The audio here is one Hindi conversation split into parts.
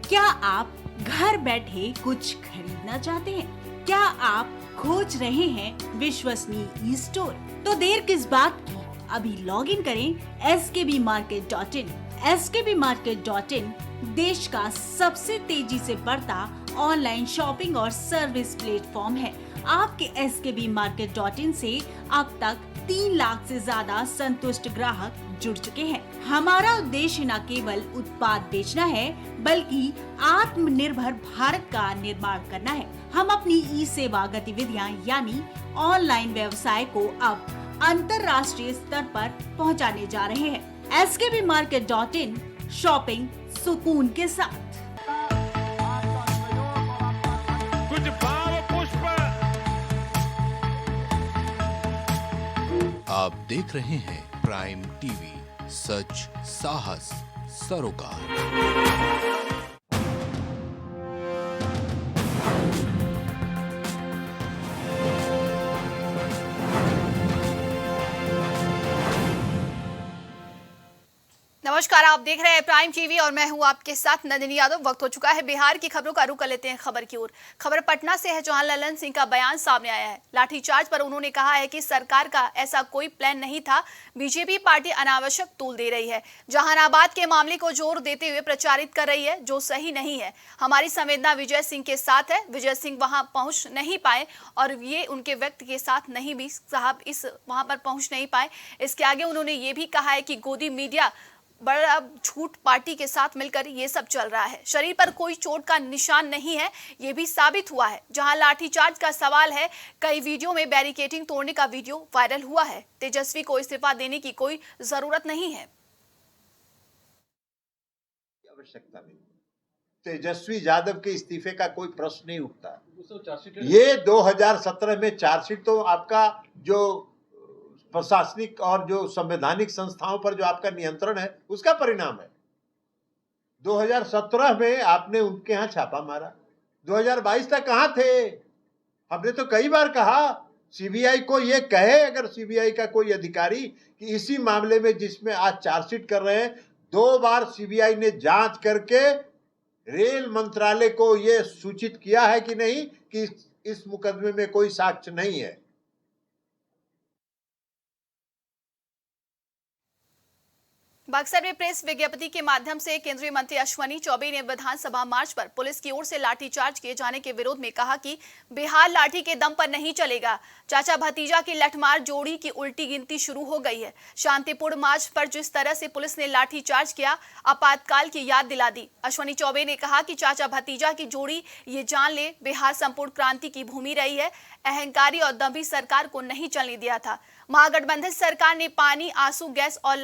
क्या आप घर बैठे कुछ खरीदना चाहते हैं? क्या आप खोज रहे हैं विश्वसनीय ई स्टोर? तो देर किस बात की, अभी लॉग इन करें skbmarket.in। skbmarket.in देश का सबसे तेजी से बढ़ता ऑनलाइन शॉपिंग और सर्विस प्लेटफॉर्म है। आपके skbmarket.in से अब तक 3 लाख से ज्यादा संतुष्ट ग्राहक जुड़ चुके हैं। हमारा उद्देश्य न केवल उत्पाद बेचना है, बल्कि आत्मनिर्भर भारत का निर्माण करना है। हम अपनी ई सेवा गतिविधियां यानी ऑनलाइन व्यवसाय को अब अंतर्राष्ट्रीय स्तर पर पहुंचाने जा रहे हैं। skbmarket.in, शॉपिंग सुकून के साथ। कुछ भाव पुष्प। आप देख रहे हैं प्राइम टीवी, सच साहस सरोकार। नमस्कार, आप देख रहे हैं प्राइम टीवी और मैं हूं आपके साथ नंदिनी यादव। वक्त हो चुका है बिहार की खबरों का रुख कर लेते हैं खबर की ओर। खबर पटना से है, जहां ललन सिंह का बयान सामने आया है। लाठीचार्ज पर उन्होंने कहा है कि सरकार का ऐसा कोई प्लान नहीं था, बीजेपी पार्टी अनावश्यक तूल दे रही है। जहानाबाद के मामले को जोर देते हुए प्रचारित कर रही है, जो सही नहीं है। हमारी संवेदना विजय सिंह के साथ है। विजय सिंह वहां पहुंच नहीं पाए और ये उनके व्यक्ति के साथ नहीं भी साहब इस वहां पर पहुंच नहीं पाए। इसके आगे उन्होंने ये भी कहा है कि गोदी मीडिया बड़ा झूठ पार्टी के साथ मिलकर ये सब चल रहा है। शरीर पर कोई चोट का निशान नहीं है, ये भी साबित हुआ है। जहां लाठीचार्ज का सवाल है, कई वीडियो में बैरिकेडिंग तोड़ने का वीडियो वायरल हुआ है। तेजस्वी को इस्तीफा देने की कोई जरूरत नहीं है। आवश्यकता नहीं, तेजस्वी यादव के इस्तीफे का कोई प्रश्न नहीं उठता। ये 2017 में चार्जशीट तो आपका जो प्रशासनिक और जो संवैधानिक संस्थाओं पर जो आपका नियंत्रण है उसका परिणाम है। 2017 में आपने उनके यहाँ छापा मारा, 2022 तक कहाँ थे? हमने तो कई बार कहा सीबीआई को ये कहे, अगर सीबीआई का कोई अधिकारी कि इसी मामले में जिसमें आज चार्जशीट कर रहे हैं, 2 बार सीबीआई ने जांच करके रेल मंत्रालय को ये सूचित किया है कि नहीं कि इस मुकदमे में कोई साक्ष्य नहीं है। बक्सर में प्रेस विज्ञप्ति के माध्यम से केंद्रीय मंत्री अश्विनी चौबे ने विधानसभा मार्च पर पुलिस की ओर से लाठीचार्ज किए जाने के विरोध में कहा कि बिहार लाठी के दम पर नहीं चलेगा। चाचा भतीजा की लठमार जोड़ी की उल्टी गिनती शुरू हो गई है। शांतिपूर्ण मार्च पर जिस तरह से पुलिस ने लाठीचार्ज किया, आपातकाल की याद दिला दी। अश्विनी चौबे ने कहा कि चाचा भतीजा की जोड़ी ये जान ले, बिहार संपूर्ण क्रांति की भूमि रही है। अहंकारी और दंभी सरकार को नहीं चलने दिया था। महागठबंधन सरकार ने पानी, आंसू गैस और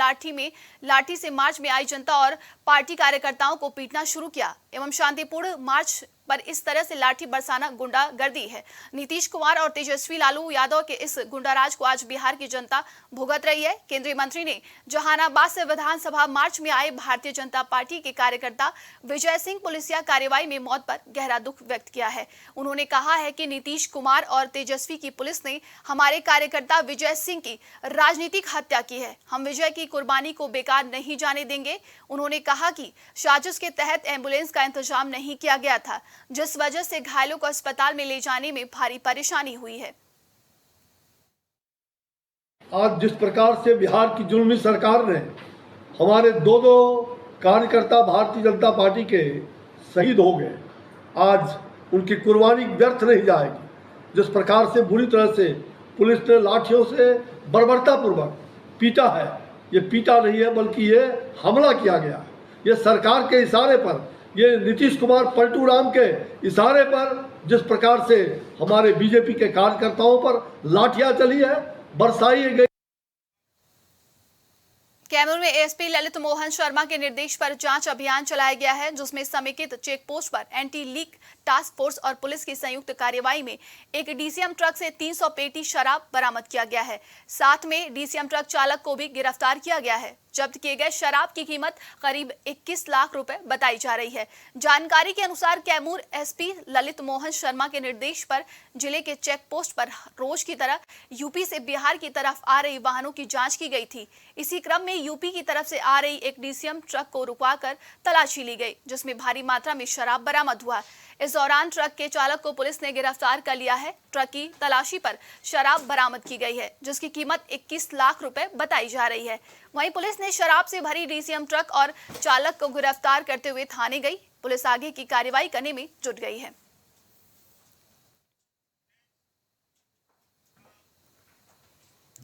लाठी से मार्च में आई जनता और पार्टी कार्यकर्ताओं को पीटना शुरू किया एवं शांतिपूर्ण मार्च पर इस तरह से लाठी बरसाना गुंडागर्दी है। नीतीश कुमार और तेजस्वी लालू यादव के इस गुंडाराज को आज बिहार की जनता भुगत रही है। केंद्रीय मंत्री ने जहानाबाद से विधानसभा मार्च में आए भारतीय जनता पार्टी के कार्यकर्ता विजय सिंह पुलिसिया कार्रवाई में मौत पर गहरा दुख व्यक्त किया है। उन्होंने कहा है कि नीतीश कुमार और तेजस्वी की पुलिस ने हमारे कार्यकर्ता विजय सिंह की राजनीतिक हत्या की है। हम विजय की कुर्बानी को बेकार नहीं जाने देंगे। उन्होंने कहा कि साजिश के तहत एम्बुलेंस का इंतजाम नहीं किया गया था, जिस वजह से घायलों को अस्पताल में ले जाने में भारी परेशानी हुई है। आज जिस प्रकार से बिहार की जुल्मी सरकार ने हमारे 2 कार्यकर्ता भारतीय जनता पार्टी के शहीद हो गए, आज उनकी कुर्बानी व्यर्थ नहीं जाएगी। जिस प्रकार से बुरी तरह से पुलिस ने लाठियों से बर्बरतापूर्वक पीटा है, ये पीटा नहीं है बल्कि ये हमला किया गया है। ये सरकार के इशारे पर, ये नीतीश कुमार पलटू राम के इशारे पर जिस प्रकार से हमारे बीजेपी के कार्यकर्ताओं पर लाठियां चली है, बरसाई गई। कैमूर में एएसपी ललित मोहन शर्मा के निर्देश पर जांच अभियान चलाया गया है, जिसमें समेकित चेक पोस्ट पर एंटी लीक टास्क फोर्स और पुलिस की संयुक्त कार्रवाई में एक डीसीएम ट्रक से 300 पेटी शराब बरामद किया गया है। साथ में डीसीएम ट्रक चालक को भी गिरफ्तार किया गया है। जब्त किए गए शराब की कीमत करीब 21 लाख रुपए बताई जा रही है। जानकारी के अनुसार कैमूर एसपी ललित मोहन शर्मा के निर्देश पर जिले के चेक पोस्ट पर रोज की तरह यूपी से बिहार की तरफ आ रही वाहनों की जांच की गई थी। इसी क्रम में यूपी की तरफ से आ रही एक डीसीएम ट्रक को रुकवाकर तलाशी ली गई, जिसमें भारी मात्रा में शराब बरामद हुआ। इस दौरान ट्रक के चालक को पुलिस ने गिरफ्तार कर लिया है। ट्रक की तलाशी पर शराब बरामद की गई है, जिसकी कीमत 21 लाख रुपए बताई जा रही है। वहीं पुलिस ने शराब से भरी डीसीएम ट्रक और चालक को गिरफ्तार करते हुए थाने गई। पुलिस आगे की कार्रवाई करने में जुट गई है।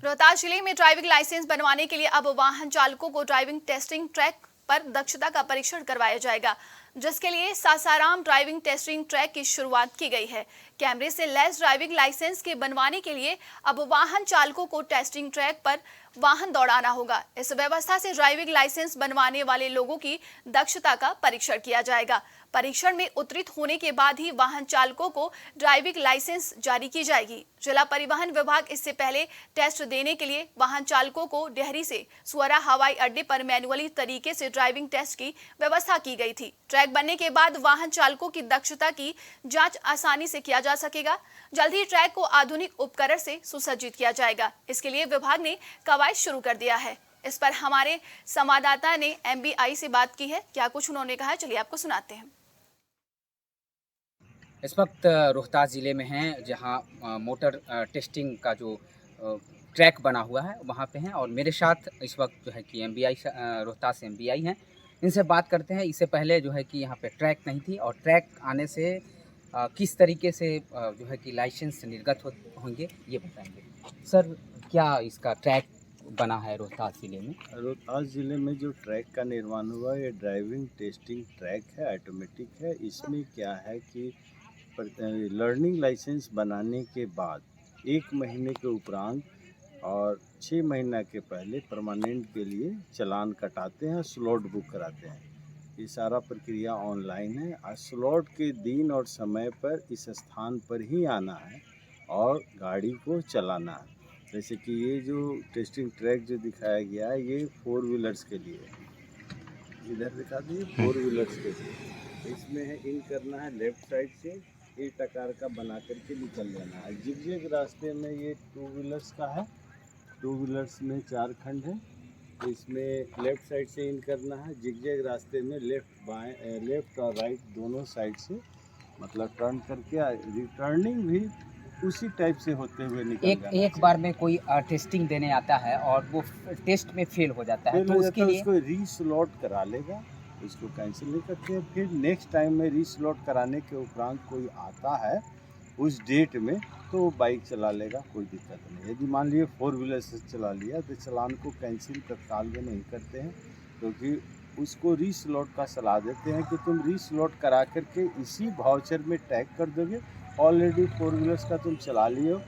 रोहतास जिले में ड्राइविंग लाइसेंस बनवाने के लिए अब वाहन चालकों को ड्राइविंग टेस्टिंग ट्रैक पर दक्षता का परीक्षण करवाया जाएगा, जिसके लिए सासाराम ड्राइविंग टेस्टिंग ट्रैक की शुरुआत की गई है। कैमरे से लैस ड्राइविंग लाइसेंस के बनवाने के लिए अब वाहन चालकों को टेस्टिंग ट्रैक पर वाहन दौड़ाना होगा। इस व्यवस्था से ड्राइविंग लाइसेंस बनवाने वाले लोगों की दक्षता का परीक्षण किया जाएगा। परीक्षण में उत्तीर्ण होने के बाद ही वाहन चालकों को ड्राइविंग लाइसेंस जारी की जाएगी। जिला परिवहन विभाग इससे पहले टेस्ट देने के लिए वाहन चालकों को डेहरी से सुअरा हवाई अड्डे पर मैनुअली तरीके से ड्राइविंग टेस्ट की व्यवस्था की गई थी। ट्रैक बनने के बाद वाहन चालकों की दक्षता की जांच आसानी से किया जा सकेगा। जल्द ही ट्रैक को आधुनिक उपकरण से सुसज्जित किया जाएगा। इसके लिए विभाग ने कवायद शुरू कर दिया है। इस पर हमारे संवाददाता ने MBI से बात की है। क्या कुछ उन्होंने कहा, चलिए आपको सुनाते हैं। इस वक्त रोहतास ज़िले में हैं, जहां मोटर टेस्टिंग का जो ट्रैक बना हुआ है वहां पे हैं, और मेरे साथ इस वक्त जो है कि MBI रोहतास MBI हैं। इनसे बात करते हैं। इससे पहले जो है कि यहाँ पे ट्रैक नहीं थी, और ट्रैक आने से किस तरीके से जो है कि लाइसेंस निर्गत होंगे ये बताएंगे। सर, क्या इसका ट्रैक बना है रोहतास ज़िले में? रोहतास ज़िले में जो ट्रैक का निर्माण हुआ है, ये ड्राइविंग टेस्टिंग ट्रैक है, ऑटोमेटिक है। इसमें क्या है कि लर्निंग लाइसेंस बनाने के बाद 1 महीने के उपरांत और 6 महीना के पहले परमानेंट के लिए चालान कटाते हैं, स्लॉट बुक कराते हैं। ये सारा प्रक्रिया ऑनलाइन है। और स्लॉट के दिन और समय पर इस स्थान पर ही आना है और गाड़ी को चलाना है। जैसे कि ये जो टेस्टिंग ट्रैक जो दिखाया गया है, ये 4 व्हीलर्स के लिए है। इधर दिखा दिए 4 व्हीलर्स के लिए। इसमें है इन करना है लेफ्ट साइड से एक आकार का बना करके निकल जाना है। जिग रास्ते में ये 2 व्हीलर्स का है। 2 व्हीलर्स में 4 खंड है। इसमें लेफ्ट साइड से इन करना है। जिग रास्ते में लेफ्ट और राइट दोनों साइड से मतलब टर्न करके रिटर्निंग भी उसी टाइप से होते हुए निकल एक बार में कोई टेस्टिंग देने आता है और वो टेस्ट में फेल हो जाता है, तो उसके लिए उसको रीस्लॉट करा लेगा, इसको कैंसिल नहीं करते हैं। फिर नेक्स्ट टाइम में रीस्लॉट कराने के उपरांत कोई आता है उस डेट में, तो वो बाइक चला लेगा, कोई दिक्कत नहीं। यदि मान लीजिए 4 व्हीलर से चला लिया तो चालान को कैंसिल तत्काल में नहीं करते हैं, क्योंकि उसको रीस्लॉट का सलाह देते हैं कि तुम रीस्लॉट करा करके इसी वाउचर में टैग कर दोगे। ऑलरेडी 4 व्हीलर्स का तुम चला लिए हो,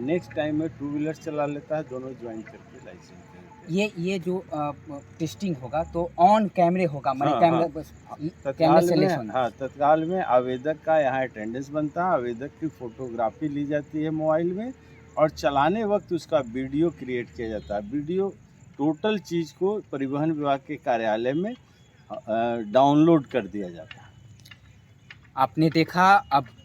नेक्स्ट टाइम में 2 व्हीलर्स चला लेता है, दोनों ज्वाइन करके लाइसेंस। ये जो टेस्टिंग होगा तो ऑन कैमरे होगा, तत्काल में आवेदक का यहाँ अटेंडेंस बनता है, आवेदक की फोटोग्राफी ली जाती है मोबाइल में, और चलाने वक्त उसका वीडियो क्रिएट किया जाता है। वीडियो टोटल चीज़ को परिवहन विभाग के कार्यालय में डाउनलोड कर दिया जाता है। आपने देखा,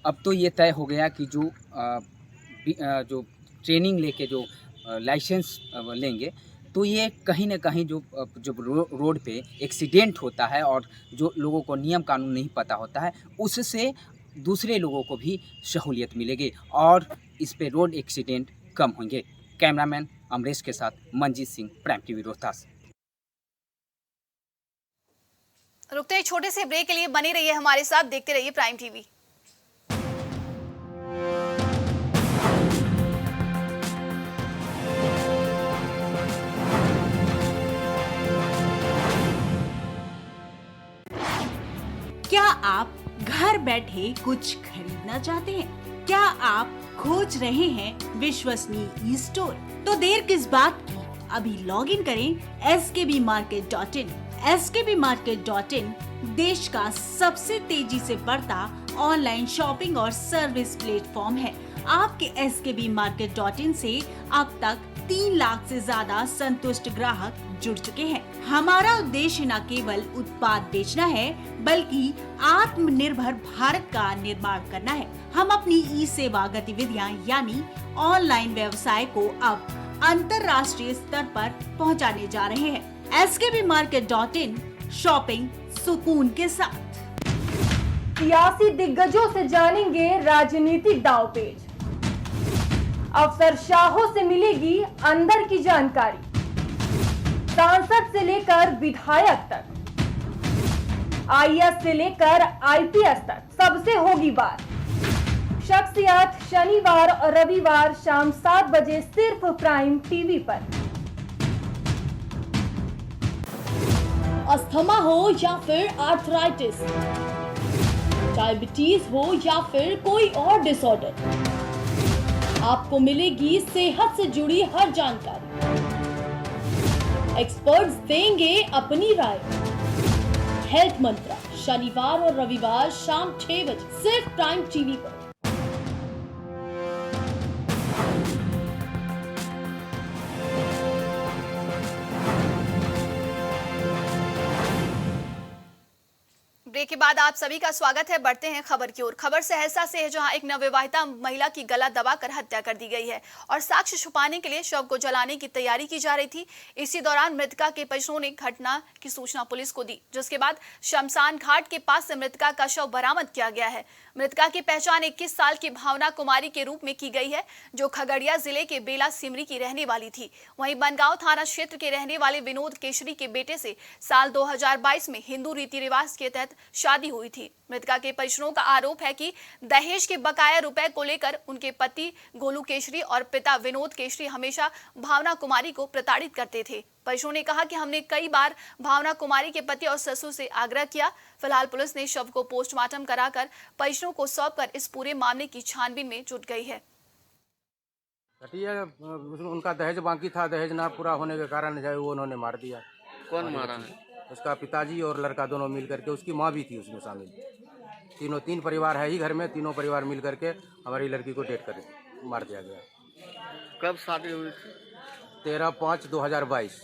अब तो ये तय हो गया कि जो ट्रेनिंग लेके जो लाइसेंस लेंगे, तो ये कहीं ना कहीं जो रोड पे एक्सीडेंट होता है और जो लोगों को नियम कानून नहीं पता होता है, उससे दूसरे लोगों को भी सहूलियत मिलेगी और इस पे रोड एक्सीडेंट कम होंगे। कैमरामैन अमरेश के साथ मंजीत सिंह, प्राइम टीवी रोहतास। रुकते हैं छोटे से ब्रेक के लिए, बने रहिए हमारे साथ, देखते रहिए प्राइम टीवी। क्या आप घर बैठे कुछ खरीदना चाहते हैं? क्या आप खोज रहे हैं विश्वसनीय ई स्टोर? तो देर किस बात की, अभी लॉग इन करें skbmarket.in। skbmarket.in देश का सबसे तेजी से बढ़ता ऑनलाइन शॉपिंग और सर्विस प्लेटफॉर्म है। आपके skbmarket.in से अब तक 3 लाख से ज्यादा संतुष्ट ग्राहक जुड़ चुके हैं। हमारा उद्देश्य न केवल उत्पाद बेचना है बल्कि आत्मनिर्भर भारत का निर्माण करना है। हम अपनी ई सेवा गतिविधियां यानी ऑनलाइन व्यवसाय को अब अंतर्राष्ट्रीय स्तर पर पहुंचाने जा रहे हैं। skbmarket.in शॉपिंग सुकून के साथ। सियासी दिग्गजों से जानेंगे राजनीतिक दांवपेच। अफसरशाहों से मिलेगी अंदर की जानकारी। सांसद से लेकर विधायक तक, आईएएस से लेकर आईपीएस तक सबसे होगी बात। शख्सियत शनिवार और रविवार शाम 7 बजे सिर्फ प्राइम टीवी पर। अस्थमा हो या फिर आर्थराइटिस, डायबिटीज हो या फिर कोई और डिसऑर्डर, आपको मिलेगी सेहत से जुड़ी हर जानकारी। एक्सपर्ट्स देंगे अपनी राय। हेल्थ मंत्रा शनिवार और रविवार शाम 6 बजे सिर्फ प्राइम टीवी पर। ब्रेक के बाद आप सभी का स्वागत है। बढ़ते हैं खबर की ओर। खबर सहरसा से है, जहां एक नवविवाहिता महिला की गला दबाकर हत्या कर दी गई है और साक्ष्य छुपाने के लिए शव को जलाने की तैयारी की जा रही थी। इसी दौरान मृतका के परिजनों ने घटना की सूचना पुलिस को दी, जिसके बाद शमशान घाट के पास से मृतका का शव बरामद किया गया है। मृतका की पहचान 21 साल की भावना कुमारी के रूप में की गई है, जो खगड़िया जिले के बेला सिमरी की रहने वाली थी। वहीं बनगांव थाना क्षेत्र के रहने वाले विनोद केशरी के बेटे से साल 2022 में हिंदू रीति रिवाज के तहत शादी हुई थी। मृतका के परिजनों का आरोप है कि दहेज के बकाया रुपए को लेकर उनके पति गोलू केशरी और पिता विनोद केशरी हमेशा भावना कुमारी को प्रताड़ित करते थे। परिजनों ने कहा कि हमने कई बार भावना कुमारी के पति और ससुर से आग्रह किया। फिलहाल पुलिस ने शव को पोस्टमार्टम कराकर परिजनों को सौंपकर इस पूरे मामले की छानबीन में जुट गई है। उनका दहेज बाकी था, दहेज ना पूरा होने के कारण जो वो उन्होंने मार दिया। कौन मारा है? उसका पिताजी और लड़का दोनों मिल करके, उसकी माँ भी थी उसमें शामिल। तीन परिवार है ही घर में, तीनों परिवार मिल करके हमारी लड़की को डेट कर मार दिया गया। कब शादी हुई थी? 13/5/2022।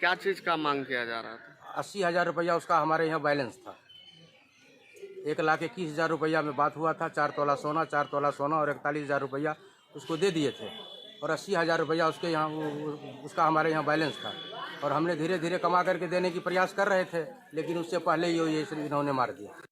क्या चीज़ का मांग किया जा रहा था? 80,000 रुपया उसका हमारे यहाँ बैलेंस था। 1,21,000 रुपया में बात हुआ था। 4 तोला सोना और 41,000 रुपया उसको दे दिए थे और 80,000 रुपया उसके यहाँ उसका हमारे यहाँ बैलेंस था और हमने धीरे धीरे कमा करके देने की प्रयास कर रहे थे, लेकिन उससे पहले ही ये इन्होंने मार दिया।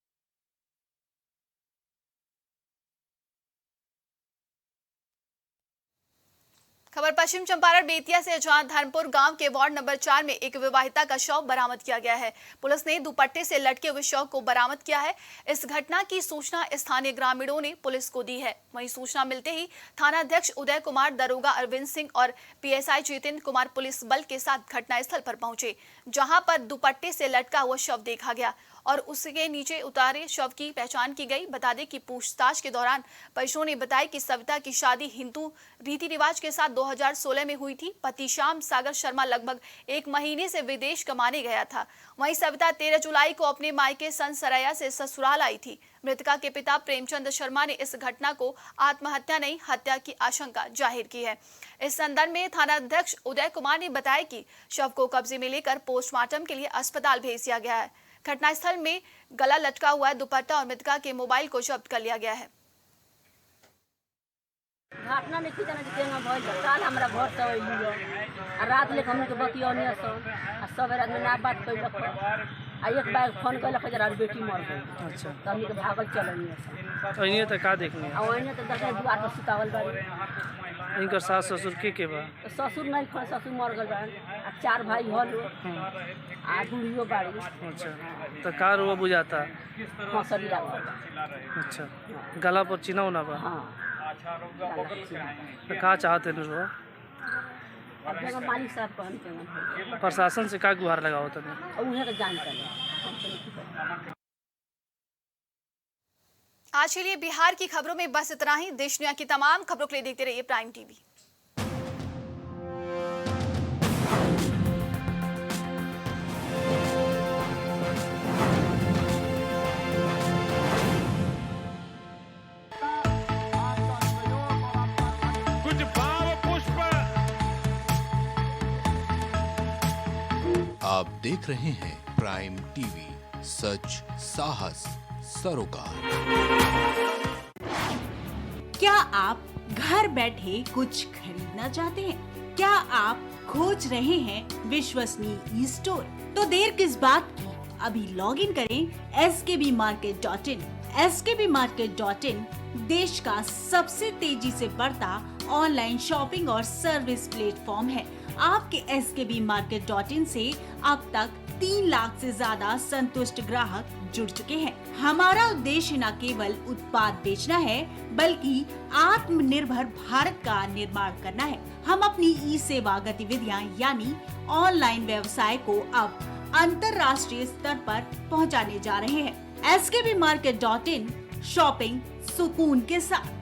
खबर पश्चिम चंपारण बेतिया से, जहां धर्मपुर गांव के वार्ड नंबर 4 में एक विवाहिता का शव बरामद किया गया है। पुलिस ने दुपट्टे से लटके हुए शव को बरामद किया है। इस घटना की सूचना स्थानीय ग्रामीणों ने पुलिस को दी है। वहीं सूचना मिलते ही थानाध्यक्ष उदय कुमार, दरोगा अरविंद सिंह और पीएसआई जितेंद्र कुमार पुलिस बल के साथ घटनास्थल पर पहुंचे, जहां पर दुपट्टे से लटका हुआ शव देखा गया और उसके नीचे उतारे शव की पहचान की गई। बता दें कि पूछताछ के दौरान परिजनों ने बताया कि सविता की शादी हिंदू रीति रिवाज के साथ 2016 में हुई थी। पति श्याम सागर शर्मा लगभग 1 महीने से विदेश कमाने गया था। वहीं सविता 13 जुलाई को अपने मायके सनसराया से ससुराल आई थी। मृतका के पिता प्रेमचंद शर्मा ने इस घटना को आत्महत्या नहीं, हत्या की आशंका जाहिर की है। इस संदर्भ में थानाध्यक्ष उदय कुमार ने बताया कि शव को कब्जे में लेकर पोस्टमार्टम के लिए अस्पताल भेज दिया गया है। घटनास्थल में गला लटका हुआ दुपट्टा और मृतका के मोबाइल को जब्त कर लिया गया है। घटना नहीं जाना जितना भइल काल हमरा घर से अइलियो आ रात ले हमने के बतियोनी सन आ सवेरे में ना बात कइलक आ एक बार फोन कइलक जरा बेटी मर गई। अच्छा त हमनी के भागल चलनी सन। तो इने त का देखनी आ ओने त दरगाह द्वार पर सुतावल बाड़ी। इनकर सास ससुर के बा? ससुर नहीं खन, ससुर मर गइल बा आ 4 भाई हलो आ बुढ़ियो बाड़ी। अच्छा त कार वो बुझाता मसरी लागल। अच्छा गला पर चिन्ह ना बा? हां तो का चाहते लो? अब जगह मालिक साहब कहन प्रशासन से का गुहार लगाओ तने? उहे के जानकारी। आज के लिए बिहार की खबरों में बस इतना ही। देश दुनिया की तमाम खबरों के लिए देखते रहिए प्राइम टीवी। कुछ भाव पुष्प आप देख रहे हैं प्राइम टीवी, सच साहस सरोकार। क्या आप घर बैठे कुछ खरीदना चाहते हैं? क्या आप खोज रहे हैं विश्वसनीय ई स्टोर? तो देर किस बात की, अभी लॉग इन करें skbmarket.in। skbmarket.in देश का सबसे तेजी से बढ़ता ऑनलाइन शॉपिंग और सर्विस प्लेटफॉर्म है। आपके skbmarket.in से अब तक 3 लाख से ज्यादा संतुष्ट ग्राहक जुड़ चुके हैं। हमारा उद्देश्य न केवल उत्पाद बेचना है, बल्कि आत्मनिर्भर भारत का निर्माण करना है। हम अपनी ई सेवा गतिविधियां यानी ऑनलाइन व्यवसाय को अब अंतर्राष्ट्रीय स्तर पर पहुंचाने जा रहे हैं। skbmarket.in शॉपिंग सुकून के साथ।